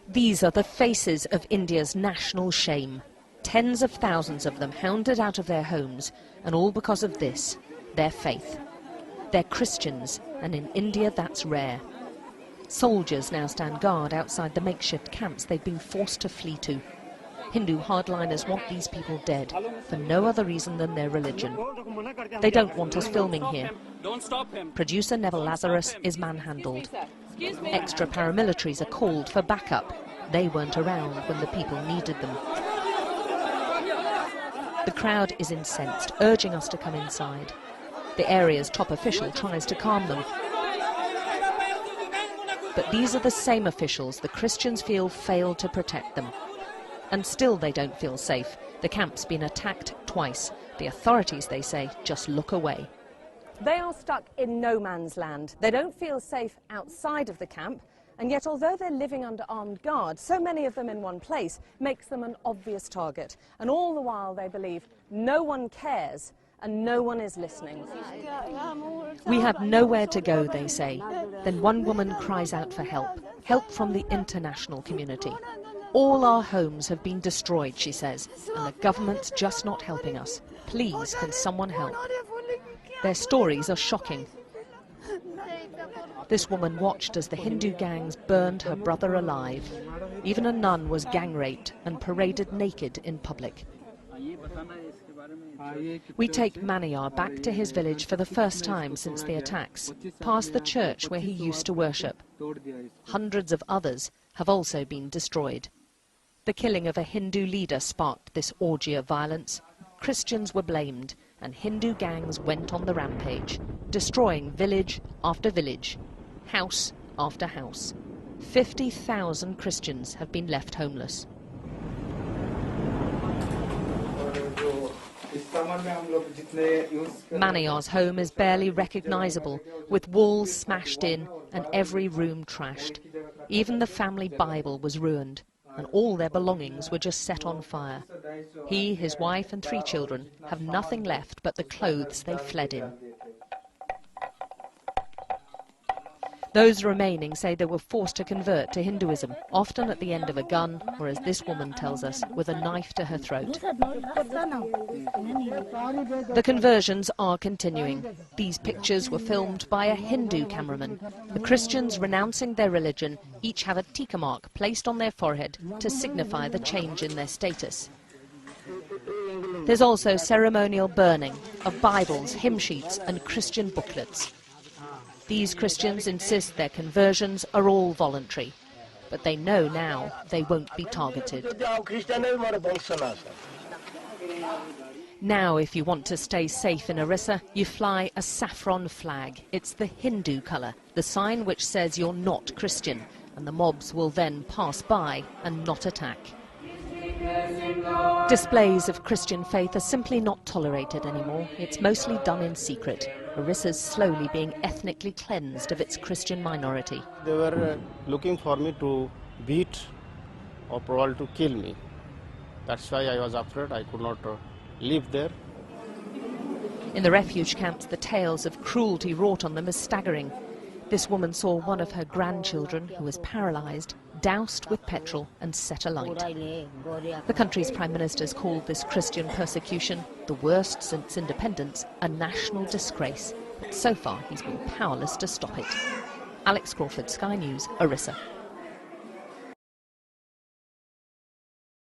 These are the faces of India's national shame. Tens of thousands of them hounded out of their homes, and all because of this, their faith. They're Christians, and in India that's rare. Soldiers now stand guard outside the makeshift camps they've been forced to flee to. Hindu hardliners want these people dead, for no other reason than their religion. They don't want us filming here. Producer Neville Lazarus is manhandled. Extra paramilitaries are called for backup. They weren't around when the people needed them. The crowd is incensed, urging us to come inside. The area's top official tries to calm them. But these are the same officials the Christians feel failed to protect them. And still they don't feel safe. The camp's been attacked twice. The authorities, they say, just look away. They are stuck in no man's land. They don't feel safe outside of the camp, and yet although they're living under armed guard, so many of them in one place makes them an obvious target. And all the while they believe no one cares and no one is listening. We have nowhere to go, they say. Then one woman cries out for help, help from the international community. All our homes have been destroyed, she says, and the government's just not helping us. Please, can someone help? Their stories are shocking. This woman watched as the Hindu gangs burned her brother alive. Even a nun was gang raped and paraded naked in public. We take Maniyar back to his village for the first time since the attacks, past the church where he used to worship. Hundreds of others have also been destroyed. The killing of a Hindu leader sparked this orgy of violence. Christians were blamed, and Hindu gangs went on the rampage, destroying village after village, house after house. 50,000 Christians have been left homeless. Maniyar's home is barely recognizable, with walls smashed in and every room trashed. Even the family Bible was ruined, and all their belongings were just set on fire. He, his wife and 3 children have nothing left but the clothes they fled in. Those remaining say they were forced to convert to Hinduism, often at the end of a gun, or as this woman tells us, with a knife to her throat. The conversions are continuing. These pictures were filmed by a Hindu cameraman. The Christians renouncing their religion each have a tikka mark placed on their forehead to signify the change in their status. There's also ceremonial burning of Bibles, hymn sheets and Christian booklets. These Christians insist their conversions are all voluntary, but they know now they won't be targeted. Now, if you want to stay safe in Orissa, you fly a saffron flag. It's the Hindu colour, the sign which says you're not Christian, and the mobs will then pass by and not attack. Displays of Christian faith are simply not tolerated anymore. It's mostly done in secret. Orissa's slowly being ethnically cleansed of its Christian minority. They were looking for me to beat or probably to kill me. That's why I was afraid. I could not live there. In the refuge camps, the tales of cruelty wrought on them is staggering. This woman saw one of her grandchildren, who was paralysed, doused with petrol and set alight. The country's Prime Minister's called this Christian persecution, the worst since independence, a national disgrace. But so far he's been powerless to stop it. Alex Crawford, Sky News, Orissa.